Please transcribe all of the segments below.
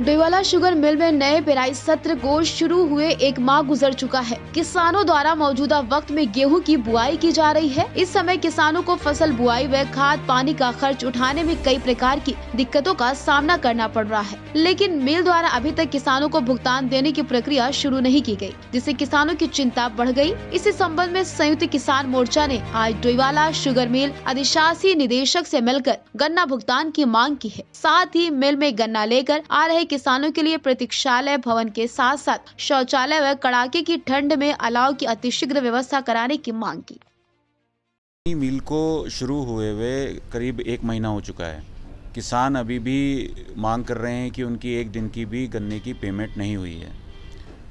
Doiwala sugar mill में नए पेराई सत्र को शुरू हुए 1 माह गुजर चुका है। किसानों द्वारा मौजूदा वक्त में गेहूं की बुआई की जा रही है। इस समय किसानों को फसल बुआई व खाद पानी का खर्च उठाने में कई प्रकार की दिक्कतों का सामना करना पड़ रहा है, लेकिन मिल द्वारा अभी तक किसानों को भुगतान देने की प्रक्रिया शुरू नहीं की गयी, जिससे किसानों की चिंता बढ़ गयी। इसी संबंध में संयुक्त किसान मोर्चा ने आज डोईवाला शुगर मिल अधिशासी निदेशक से मिलकर गन्ना भुगतान की मांग की है। साथ ही मिल में गन्ना लेकर आ रहे किसानों के लिए प्रतीक्षालय भवन के साथ साथ शौचालय व कड़ाके की ठंड में अलाव की अतिशीघ्र व्यवस्था कराने की मांग की। मिल को शुरू हुए करीब 1 महीना हो चुका है। किसान अभी भी मांग कर रहे हैं कि उनकी 1 दिन की भी गन्ने की पेमेंट नहीं हुई है।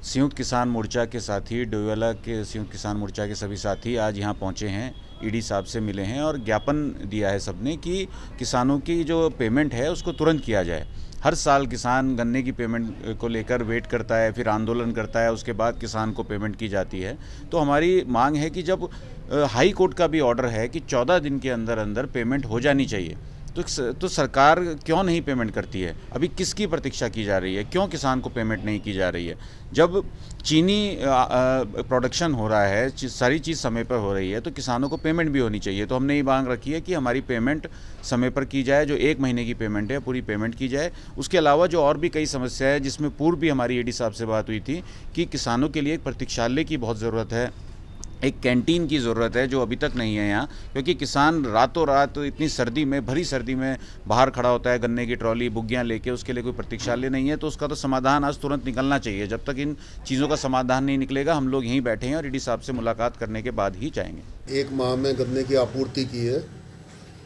संयुक्त किसान मोर्चा के साथी, डोईवाला के संयुक्त किसान मोर्चा के सभी साथी आज यहाँ पहुँचे हैं, ईडी साहब से मिले हैं और ज्ञापन दिया है सबने कि किसानों की जो पेमेंट है उसको तुरंत किया जाए। हर साल किसान गन्ने की पेमेंट को लेकर वेट करता है, फिर आंदोलन करता है, उसके बाद किसान को पेमेंट की जाती है। तो हमारी मांग है कि जब हाई कोर्ट का भी ऑर्डर है कि 14 दिन के अंदर अंदर पेमेंट हो जानी चाहिए, तो सरकार क्यों नहीं पेमेंट करती है? अभी किसकी प्रतीक्षा की जा रही है? क्यों किसान को पेमेंट नहीं की जा रही है? जब चीनी प्रोडक्शन हो रहा है, सारी चीज़ समय पर हो रही है, तो किसानों को पेमेंट भी होनी चाहिए। तो हमने ये मांग रखी है कि हमारी पेमेंट समय पर की जाए, जो 1 महीने की पेमेंट है पूरी पेमेंट की जाए। उसके अलावा जो और भी कई समस्याएं हैं, जिसमें पूर्व भी हमारी ईडी साहब से बात हुई थी कि किसानों के लिए एक प्रतीक्षालय की बहुत ज़रूरत है, एक कैंटीन की ज़रूरत है जो अभी तक नहीं है यहाँ, क्योंकि किसान रातों रात इतनी सर्दी में, भरी सर्दी में बाहर खड़ा होता है गन्ने की ट्रॉली बुग्गियाँ लेके, उसके लिए कोई प्रतीक्षालय नहीं है। तो उसका तो समाधान आज तुरंत निकलना चाहिए। जब तक इन चीज़ों का समाधान नहीं निकलेगा हम लोग यहीं बैठे हैं और ईडी साहब से मुलाकात करने के बाद ही जाएंगे। 1 माह में गन्ने की आपूर्ति की है,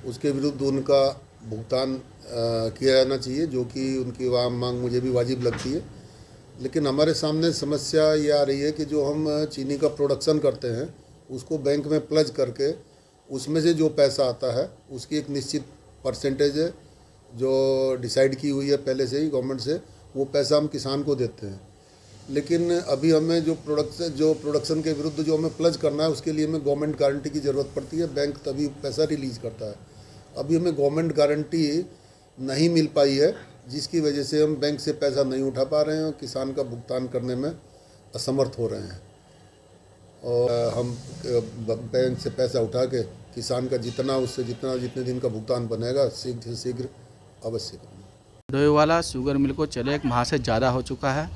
उसके विरुद्ध उनका भुगतान किया जाना चाहिए, जो कि उनकी मांग मुझे भी वाजिब लगती है। लेकिन हमारे सामने समस्या ये आ रही है कि जो हम चीनी का प्रोडक्शन करते हैं उसको बैंक में प्लज करके उसमें से जो पैसा आता है उसकी एक निश्चित परसेंटेज है जो डिसाइड की हुई है पहले से ही गवर्नमेंट से, वो पैसा हम किसान को देते हैं। लेकिन अभी हमें जो प्रोडक्शन के विरुद्ध जो हमें प्लज करना है उसके लिए हमें गवर्नमेंट गारंटी की ज़रूरत पड़ती है। बैंक तभी पैसा रिलीज़ करता है। अभी हमें गवर्नमेंट गारंटी नहीं मिल पाई है, जिसकी वजह से हम बैंक से पैसा नहीं उठा पा रहे हैं और किसान का भुगतान करने में असमर्थ हो रहे हैं। और हम बैंक से पैसा उठा के किसान का जितने दिन का भुगतान बनेगा शीघ्र से शीघ्र अवश्य करेंगे। डोईवाला शुगर मिल को चले 1 माह से ज़्यादा हो चुका है,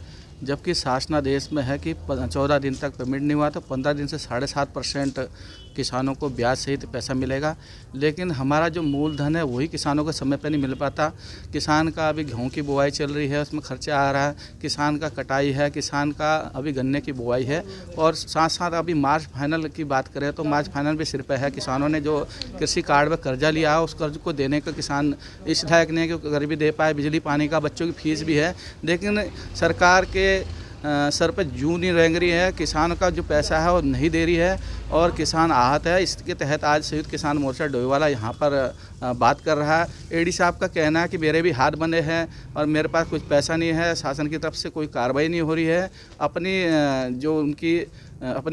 जबकि शासनादेश में है कि 14 दिन तक पेमेंट नहीं हुआ तो 15 दिन से 7.5% किसानों को ब्याज सहित पैसा मिलेगा। लेकिन हमारा जो मूलधन है वही किसानों को समय पर नहीं मिल पाता। किसान का अभी गेहूं की बुआई चल रही है, उसमें खर्चा आ रहा है, किसान का कटाई है, किसान का अभी गन्ने की बुआई है, और साथ साथ अभी मार्च फाइनल की बात करें तो मार्च फाइनल भी सिर पे है। किसानों ने जो कृषि कार्ड में कर्जा लिया है उस कर्ज को देने का किसान इस लायक नहीं है कि घर भी दे पाए, बिजली पानी का, बच्चों की फीस भी है। लेकिन सरकार के सर पर जूं नहीं रेंग रही है, किसान का जो पैसा है वो नहीं दे रही है और किसान आहत है। इसके तहत आज संयुक्त किसान मोर्चा डोईवाला यहाँ पर बात कर रहा है। एडी साहब का कहना है कि मेरे भी हाथ बंधे हैं और मेरे पास कुछ पैसा नहीं है, शासन की तरफ से कोई कार्रवाई नहीं हो रही है। अपनी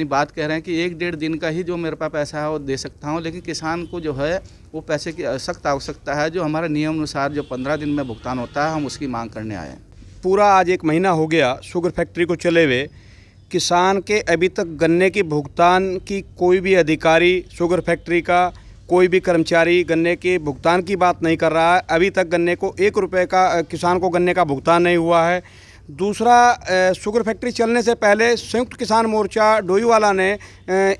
बात कह रहे हैं कि 1-1.5 दिन का ही जो मेरे पास पैसा है वो दे सकता हूँ, लेकिन किसान को जो है वो पैसे की सख्त आवश्यकता है। जो हमारे नियम अनुसार जो 15 दिन में भुगतान होता है, हम उसकी मांग करने आए हैं। पूरा आज 1 महीना हो गया शुगर फैक्ट्री को चले हुए। किसान के अभी तक गन्ने की भुगतान की कोई भी अधिकारी, शुगर फैक्ट्री का कोई भी कर्मचारी गन्ने के भुगतान की बात नहीं कर रहा है। अभी तक गन्ने को 1 रुपये का किसान को गन्ने का भुगतान नहीं हुआ है। दूसरा, शुगर फैक्ट्री चलने से पहले संयुक्त किसान मोर्चा डोईवाला ने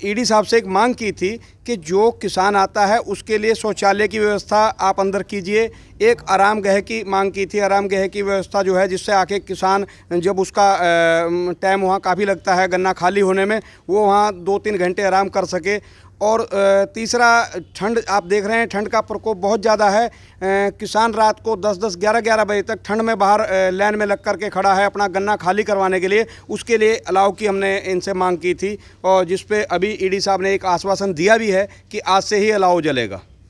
ईडी साहब से एक मांग की थी कि जो किसान आता है उसके लिए शौचालय की व्यवस्था आप अंदर कीजिए। एक आरामगृह की मांग की थी, आरामगृह की व्यवस्था जो है जिससे आके किसान जब उसका टाइम वहाँ काफ़ी लगता है गन्ना खाली होने में, वो वहाँ 2-3 घंटे आराम कर सके। और तीसरा, ठंड आप देख रहे हैं, ठंड का प्रकोप बहुत ज़्यादा है। किसान रात को 10-10, 11-11 बजे तक ठंड में बाहर लाइन में लग कर के खड़ा है अपना गन्ना खाली करवाने के लिए। उसके लिए अलाव की हमने इनसे मांग की थी और जिस पे अभी ईडी साहब ने एक आश्वासन दिया भी है कि आज से ही अलाव जलेगा।